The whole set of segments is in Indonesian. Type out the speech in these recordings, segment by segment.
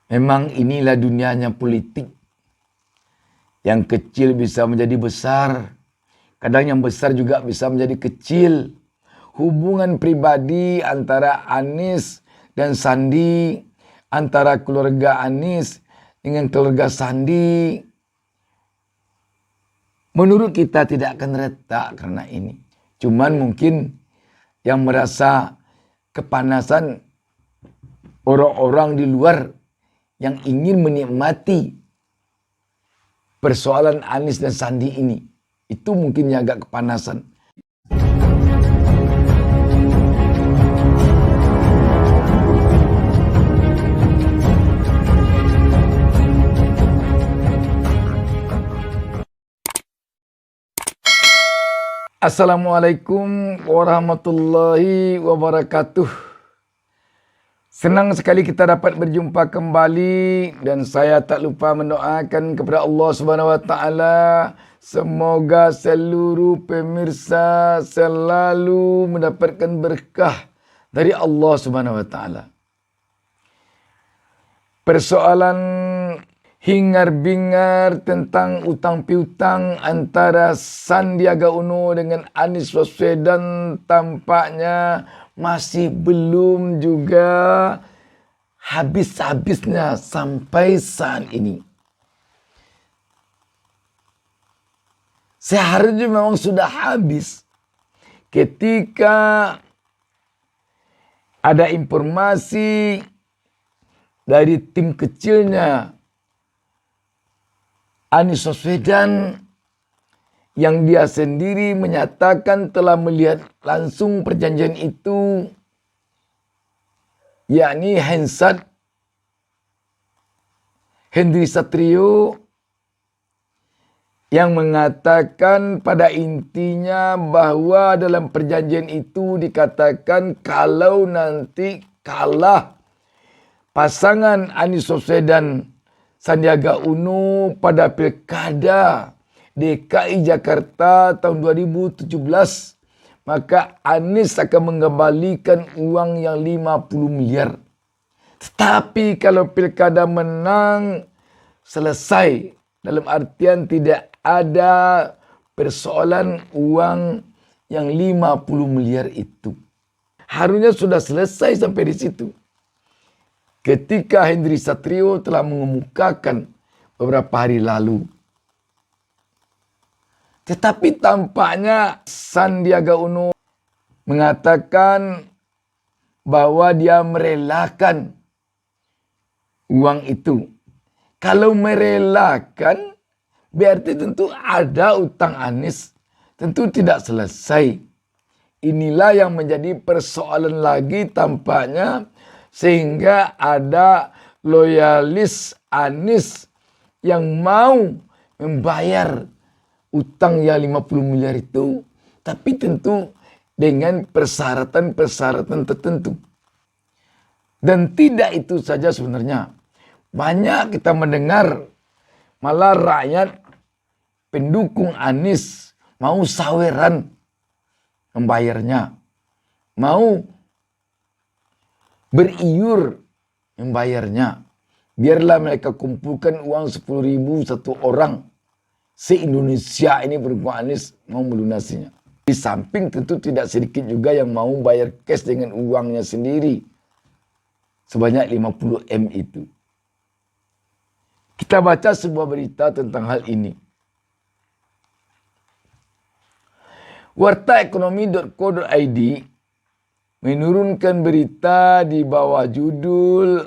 Memang inilah dunianya politik. Yang kecil bisa menjadi besar. Kadang yang besar juga bisa menjadi kecil. Hubungan pribadi antara Anies dan Sandi, antara keluarga Anies dengan keluarga Sandi, menurut kita tidak akan retak karena ini. Cuman mungkin yang merasa kepanasan orang-orang di luar yang ingin menikmati persoalan Anies dan Sandi ini. Itu mungkin yang agak kepanasan. Assalamualaikum warahmatullahi wabarakatuh. Senang sekali kita dapat berjumpa kembali dan saya tak lupa mendoakan kepada Allah Subhanahu wa taala semoga seluruh pemirsa selalu mendapatkan berkah dari Allah Subhanahu wa taala. Persoalan hingar-bingar tentang utang piutang antara Sandiaga Uno dengan Anies Baswedan tampaknya masih belum juga habis-habisnya sampai saat ini. Seharusnya memang sudah habis ketika ada informasi dari tim kecilnya Anies Baswedan yang dia sendiri menyatakan telah melihat langsung perjanjian itu, yakni Henry Satrio, yang mengatakan pada intinya bahwa dalam perjanjian itu dikatakan kalau nanti kalah pasangan Anies Baswedan Sandiaga Uno pada Pilkada DKI Jakarta tahun 2017, maka Anies akan mengembalikan uang yang 50 miliar. Tetapi kalau Pilkada menang, selesai. Dalam artian tidak ada persoalan uang yang 50 miliar itu. Harusnya sudah selesai sampai di situ. Ketika Henry Satrio telah mengemukakan beberapa hari lalu. Tetapi tampaknya Sandiaga Uno mengatakan bahwa dia merelakan uang itu. Kalau merelakan berarti tentu ada utang Anies. Tentu tidak selesai. Inilah yang menjadi persoalan lagi tampaknya. Sehingga ada loyalis Anies yang mau membayar utang yang 50 miliar itu. Tapi tentu dengan persyaratan-persyaratan tertentu. Dan tidak itu saja sebenarnya. Banyak kita mendengar malah rakyat pendukung Anies mau saweran membayarnya. Mau beriur membayarnya. Biarlah mereka kumpulkan uang 10.000 satu orang. Se-Indonesia ini pendukung Anies mau melunasinya. Di samping tentu tidak sedikit juga yang mau bayar cash dengan uangnya sendiri. Sebanyak 50 M itu. Kita baca sebuah berita tentang hal ini. Wartaekonomi.co.id menurunkan berita di bawah judul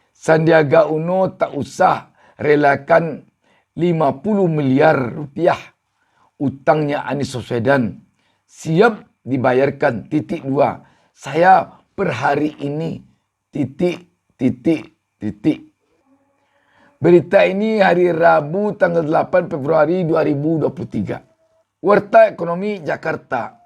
Sandiaga Uno tak usah relakan 50 miliar rupiah utangnya Anies Baswedan. Siap dibayarkan, titik 2. Saya per hari ini, titik. Berita ini hari Rabu tanggal 8 Februari 2023. Warta Ekonomi Jakarta.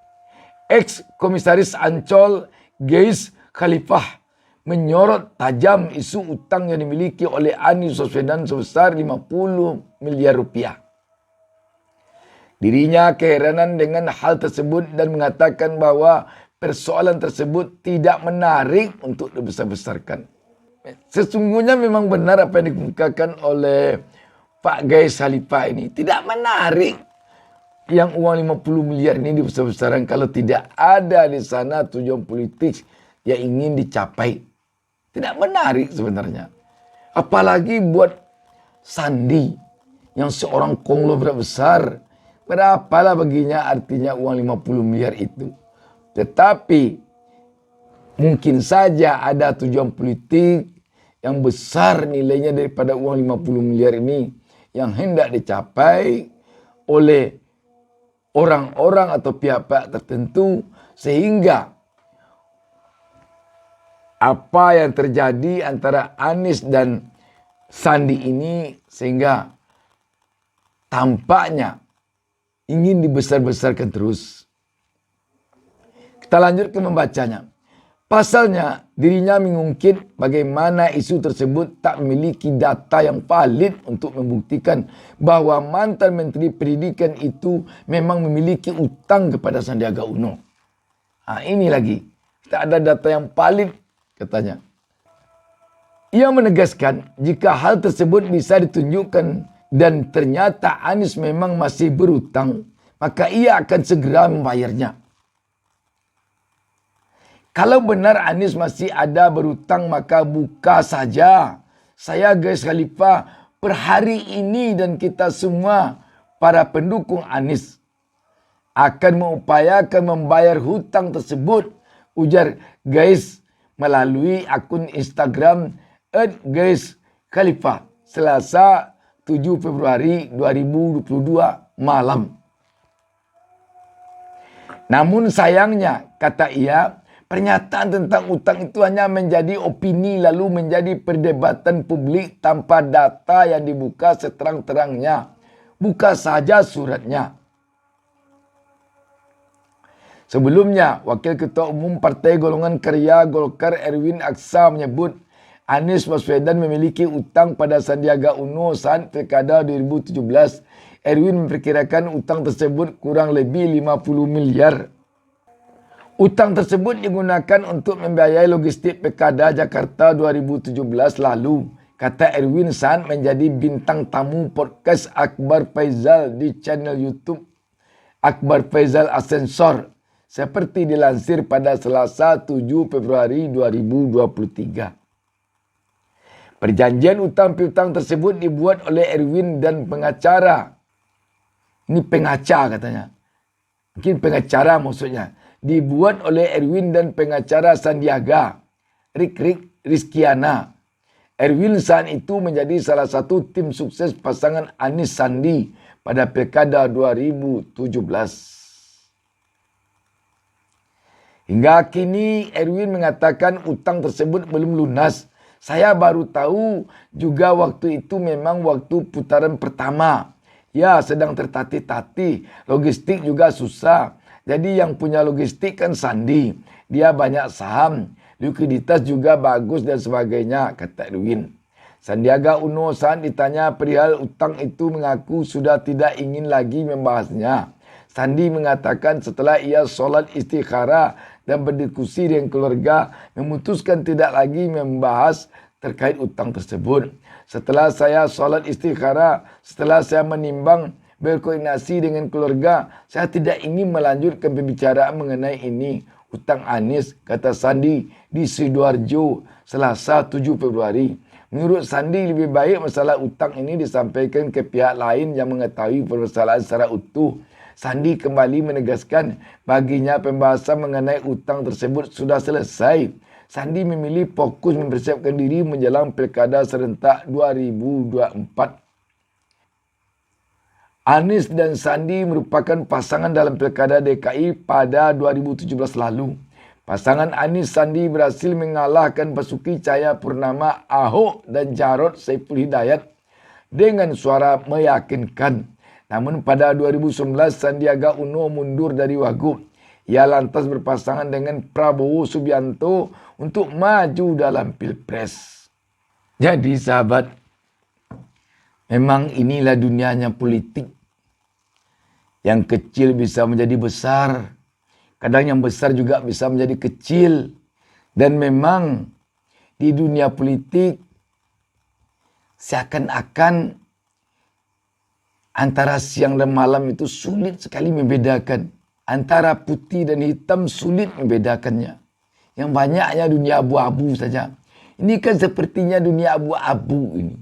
Ex-Komisaris Ancol Geis Khalifah menyorot tajam isu utang yang dimiliki oleh Anies Baswedan sebesar 50 miliar rupiah. Dirinya keheranan dengan hal tersebut dan mengatakan bahwa persoalan tersebut tidak menarik untuk dibesar-besarkan. Sesungguhnya memang benar apa yang dikemukakan oleh Pak Gais Khalifah ini. Tidak menarik yang uang 50 miliar ini dibesar-besarkan kalau tidak ada di sana tujuan politik yang ingin dicapai. Tidak menarik sebenarnya. Apalagi buat Sandi yang seorang konglomerat besar. Berapalah baginya artinya uang 50 miliar itu. Tetapi mungkin saja ada tujuan politik yang besar nilainya daripada uang 50 miliar ini yang hendak dicapai oleh orang-orang atau pihak-pihak tertentu, sehingga apa yang terjadi antara Anies dan Sandi ini sehingga tampaknya ingin dibesar-besarkan terus. Kita lanjutkan membacanya. Pasalnya, dirinya mengungkit bagaimana isu tersebut tak memiliki data yang valid untuk membuktikan bahwa mantan Menteri Pendidikan itu memang memiliki utang kepada Sandiaga Uno. Ini lagi, tak ada data yang valid katanya. Ia menegaskan jika hal tersebut bisa ditunjukkan dan ternyata Anies memang masih berutang, maka ia akan segera membayarnya. Kalau benar Anies masih ada berutang, maka buka saja. Saya Gais Khalifah per hari ini dan kita semua para pendukung Anies akan mengupayakan membayar hutang tersebut, ujar Gais melalui akun Instagram @GaisKhalifah Selasa 7 Februari 2022 malam. Namun sayangnya, kata ia, pernyataan tentang utang itu hanya menjadi opini lalu menjadi perdebatan publik tanpa data yang dibuka seterang-terangnya. Buka saja suratnya. Sebelumnya, Wakil Ketua Umum Partai Golongan Karya Golkar Erwin Aksa menyebut Anies Baswedan memiliki utang pada Sandiaga Uno saat Pilkada 2017. Erwin memperkirakan utang tersebut kurang lebih 50 miliar. Utang tersebut digunakan untuk membiayai logistik Pilkada Jakarta 2017 lalu, kata Erwin saat menjadi bintang tamu podcast Akbar Faizal di channel YouTube Akbar Faizal Ascensor, seperti dilansir pada Selasa 7 Februari 2023. Perjanjian utang piutang tersebut dibuat oleh Erwin dan pengacara. Ini pengacara katanya. Mungkin pengacara maksudnya. Dibuat oleh Erwin dan pengacara Sandiaga, Rizkiana. Erwin saat itu menjadi salah satu tim sukses pasangan Anies Sandi pada Pilkada 2017. Hingga kini Erwin mengatakan utang tersebut belum lunas. Saya baru tahu juga waktu itu memang waktu putaran pertama. Ya, sedang tertatih-tatih. Logistik juga susah. Jadi yang punya logistik kan Sandi. Dia banyak saham. Likuiditas juga bagus dan sebagainya, kata Erwin. Sandiaga Uno saat ditanya perihal utang itu mengaku sudah tidak ingin lagi membahasnya. Sandi mengatakan setelah ia solat istikharah dan berdiskusi dengan keluarga, memutuskan tidak lagi membahas terkait utang tersebut. Setelah saya solat istikharah, setelah saya menimbang, berkoordinasi dengan keluarga, saya tidak ingin melanjutkan pembicaraan mengenai ini. Utang Anies, kata Sandi di Sidoarjo, Selasa 7 Februari. Menurut Sandi, lebih baik masalah utang ini disampaikan ke pihak lain yang mengetahui permasalahan secara utuh. Sandi kembali menegaskan baginya pembahasan mengenai utang tersebut sudah selesai. Sandi memilih fokus mempersiapkan diri menjelang Pilkada serentak 2024. Anies dan Sandi merupakan pasangan dalam Pilkada DKI pada 2017 lalu. Pasangan Anies Sandi berhasil mengalahkan Basuki Cahayapurnama, Ahok dan Jarod Saiful Hidayat dengan suara meyakinkan. Namun pada 2019 Sandiaga Uno mundur dari Wagub. Ia lantas berpasangan dengan Prabowo Subianto untuk maju dalam Pilpres. Jadi sahabat, memang inilah dunianya politik. Yang kecil bisa menjadi besar. Kadang yang besar juga bisa menjadi kecil. Dan memang di dunia politik seakan-akan antara siang dan malam itu sulit sekali membedakan. Antara putih dan hitam sulit membedakannya. Yang banyaknya dunia abu-abu saja. Ini kan sepertinya dunia abu-abu ini.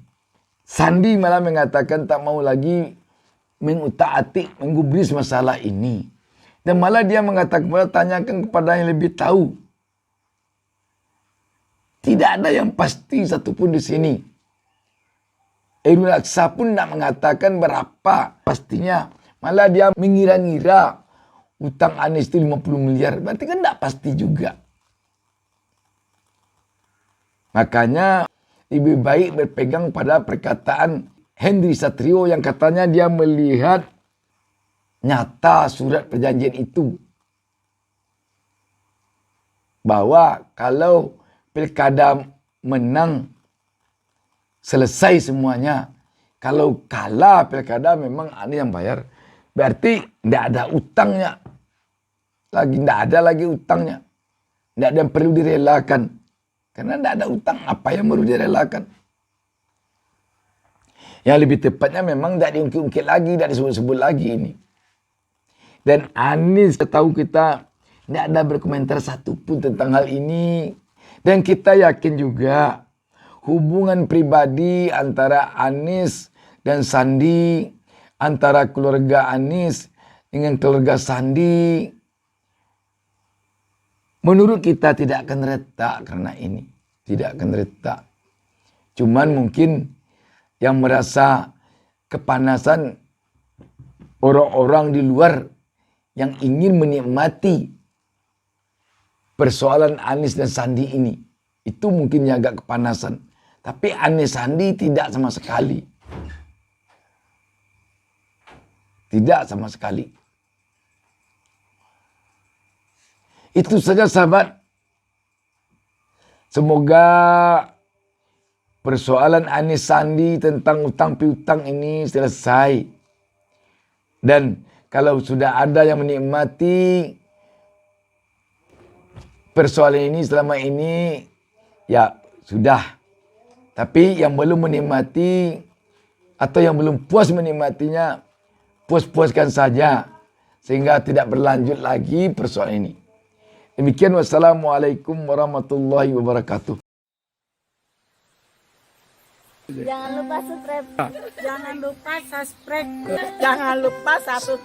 Sandi malah mengatakan tak mau lagi mengutak-atik, menggubris masalah ini. Dan malah dia mengatakan, tanyakan kepada yang lebih tahu. Tidak ada yang pasti satupun di sini. Irul Aqsa pun tidak mengatakan berapa pastinya. Malah dia mengira-ngira utang Anies itu 50 miliar. Berarti kan tidak pasti juga. Makanya lebih baik berpegang pada perkataan Henry Satrio yang katanya dia melihat nyata surat perjanjian itu. Bahwa kalau pilkada menang, selesai semuanya. Kalau kalah pilkada memang Anies yang bayar. Berarti tidak ada utangnya. Tidak ada lagi utangnya. Tidak ada yang perlu direlakan. Karena tidak ada utang. Apa yang perlu direlakan? Yang lebih tepatnya memang tidak diungkit-ungkit lagi. Tidak disebut-sebut lagi ini. Dan Anies setahu kita tidak ada berkomentar satupun tentang hal ini. Dan kita yakin juga hubungan pribadi antara Anies dan Sandi, antara keluarga Anies dengan keluarga Sandi, menurut kita tidak akan retak karena ini. Tidak akan retak. Cuman mungkin yang merasa kepanasan orang-orang di luar yang ingin menikmati persoalan Anies dan Sandi ini. Itu mungkin yang agak kepanasan. Tapi Anies Sandi tidak sama sekali. Tidak sama sekali. Itu saja sahabat. Semoga persoalan Anies Sandi tentang utang piutang ini selesai. Dan kalau sudah ada yang menikmati persoalan ini selama ini, ya sudah. Tapi yang belum menikmati atau yang belum puas menikmatinya, puas-puaskan saja. Sehingga tidak berlanjut lagi persoalan ini. Demikian, wassalamualaikum warahmatullahi wabarakatuh. Jangan lupa subscribe. Jangan lupa subscribe. Jangan lupa satu